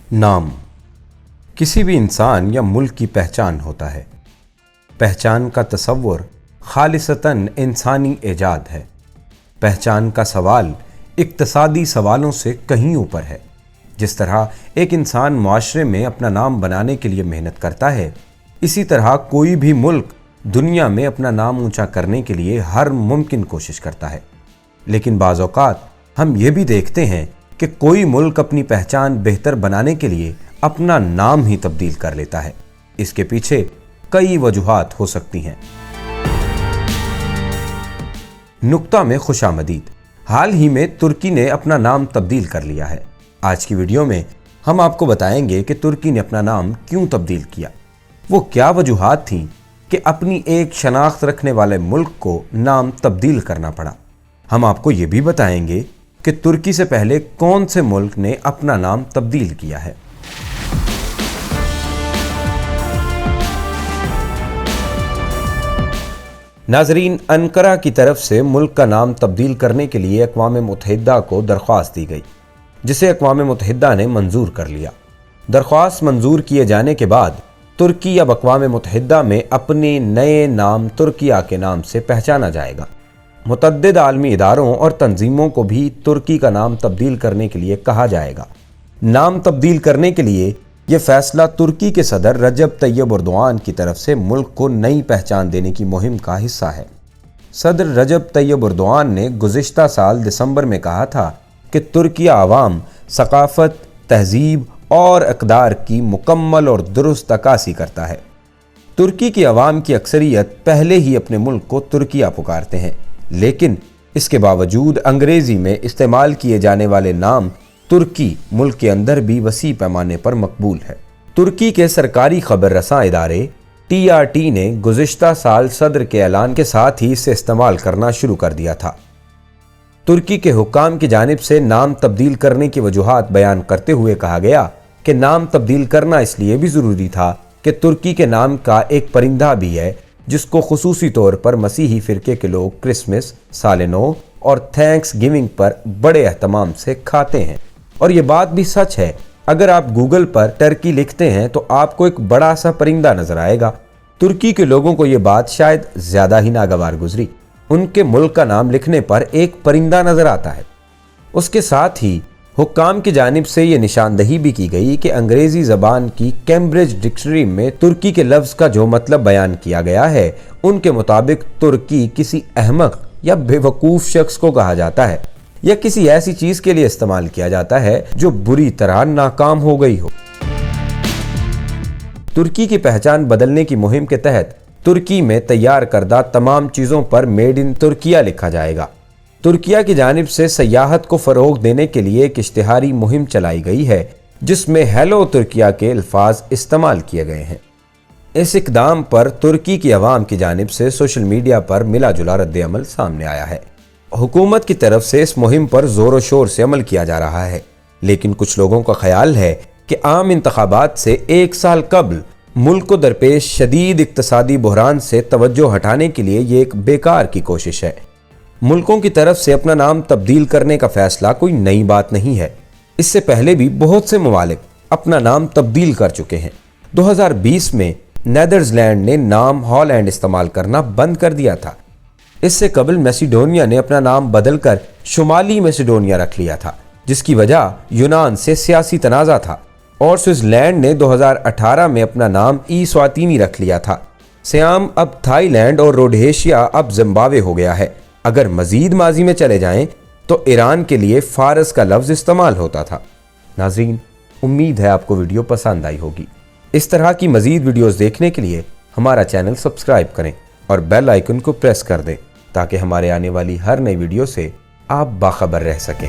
नाम किसी भी इंसान या मुल्क की पहचान होता है। पहचान का तसव्वुर खालिसतन इंसानी एजाद है। पहचान का सवाल इक्तसादी सवालों से कहीं ऊपर है। जिस तरह एक इंसान मुआशरे में अपना नाम बनाने के लिए मेहनत करता है, इसी तरह कोई भी मुल्क दुनिया में अपना नाम ऊंचा करने के लिए हर मुमकिन कोशिश करता है। लेकिन बाज़ औक़ात हम ये भी देखते हैं कि कोई मुल्क अपनी पहचान बेहतर बनाने के लिए अपना नाम ही तब्दील कर लेता है। इसके पीछे कई वजूहात हो सकती हैं। नुक्ता में खुशामदीद। हाल ही में तुर्की ने अपना नाम तब्दील कर लिया है। आज की वीडियो में हम आपको बताएंगे कि तुर्की ने अपना नाम क्यों तब्दील किया, वो क्या वजूहात थीं कि अपनी एक शनाख्त रखने वाले मुल्क को नाम तब्दील करना पड़ा। हम आपको ये भी बताएंगे कि तुर्की से पहले कौन से मुल्क ने अपना नाम तब्दील किया है। नाजरीन, अंकारा की तरफ से मुल्क का नाम तब्दील करने के लिए अक़वाम मुत्तहिदा को दरख्वास्त दी गई, जिसे अक़वाम मुत्तहिदा ने मंजूर कर लिया। दरख्वास्त मंजूर किए जाने के बाद तुर्की अब अक़वाम मुत्तहिदा में अपने नए नाम तुर्किया के नाम से पहचाना जाएगा। मुतअद्दिद आलमी इदारों और तंजीमों को भी तुर्की का नाम तब्दील करने के लिए कहा जाएगा। नाम तब्दील करने के लिए यह फैसला तुर्की के सदर रजब तैयब एर्दोआन की तरफ से मुल्क को नई पहचान देने की मुहिम का हिस्सा है। सदर रजब तैयब एर्दोआन ने गुज़िश्ता साल दिसंबर में कहा था कि तुर्किया अवाम सकाफ़त, तहजीब और इक़दार की मुकम्मल और दुरुस्त अक्कासी करता है। तुर्की की अवाम की अक्सरियत पहले ही अपने मुल्क को तुर्किया पुकारते हैं, लेकिन इसके बावजूद अंग्रेज़ी में इस्तेमाल किए जाने वाले नाम तुर्की मुल्क के अंदर भी वसी पैमाने पर मकबूल है। तुर्की के सरकारी खबर रसां इदारे TRT ने गुज़िश्ता साल सदर के ऐलान के साथ ही इसे इस्तेमाल करना शुरू कर दिया था। तुर्की के हुक्काम की जानिब से नाम तब्दील करने की वजूहात बयान करते हुए कहा गया कि नाम तब्दील करना इसलिए भी ज़रूरी था कि तुर्की के नाम का एक परिंदा भी है जिसको खुसूसी तौर पर मसीही फ़िरके के लोग क्रिसमस, साल नौ और थैंक्स गिविंग पर बड़े एहतमाम से खाते हैं। और ये बात भी सच है, अगर आप गूगल पर टर्की लिखते हैं तो आपको एक बड़ा सा परिंदा नजर आएगा। तुर्की के लोगों को ये बात शायद ज़्यादा ही नागवार गुजरी। उनके मुल्क का नाम लिखने पर एक परिंदा नजर आता है। उसके साथ ही हुक्काम की जानिब से ये निशानदही भी की गई कि अंग्रेज़ी ज़बान की कैम्ब्रिज डिक्शनरी में तुर्की के लफ्ज़ का जो मतलब बयान किया गया है, उनके मुताबिक तुर्की किसी अहमक या बेवकूफ़ शख्स को कहा जाता है या किसी ऐसी चीज़ के लिए इस्तेमाल किया जाता है जो बुरी तरह नाकाम हो गई हो। तुर्की की पहचान बदलने की मुहिम के तहत तुर्की में तैयार करदा तमाम चीज़ों पर मेड इन तुर्किया लिखा जाएगा। तुर्किया की जानिब से सयाहत को फ़रोग़ देने के लिए एक इश्तिहारी मुहिम चलाई गई है जिसमें हेलो तुर्किया के अल्फाज इस्तेमाल किए गए हैं। इस इक़दाम पर तुर्की की अवाम की जानिब से सोशल मीडिया पर मिला जुला रद्द अमल सामने आया है। हुकूमत की तरफ से इस मुहिम पर ज़ोर शोर से अमल किया जा रहा है, लेकिन कुछ लोगों का ख्याल है कि आम इंतखाबात से एक साल कबल मुल्क को दरपेश शदीद इक्तसादी बहरान से तवज्जो हटाने के लिए ये एक बेकार की कोशिश है। मुल्कों की तरफ से अपना नाम तब्दील करने का फैसला कोई नई बात नहीं है। इससे पहले भी बहुत से ममालिक अपना नाम तब्दील कर चुके हैं। 2020 में नीदरलैंड ने नाम हॉलैंड इस्तेमाल करना बंद कर दिया था। इससे कबल मैसिडोनिया ने अपना नाम बदलकर शुमाली मैसिडोनिया रख लिया था, जिसकी वजह यूनान से सियासी तनाज़ा था। और स्विट्ज़रलैंड ने 2018 में अपना नाम ईस्वातिनी रख लिया था। सियाम अब थाईलैंड और रोडेशिया अब जिम्बाब्वे हो गया है। अगर मजीद माजी में चले जाएं तो ईरान के लिए फारस का लफ्ज़ इस्तेमाल होता था। नाज़रीन, उम्मीद है आपको वीडियो पसंद आई होगी। इस तरह की मजीद वीडियोस देखने के लिए हमारा चैनल सब्सक्राइब करें और बेल आइकन को प्रेस कर दें ताकि हमारे आने वाली हर नई वीडियो से आप बाखबर रह सकें।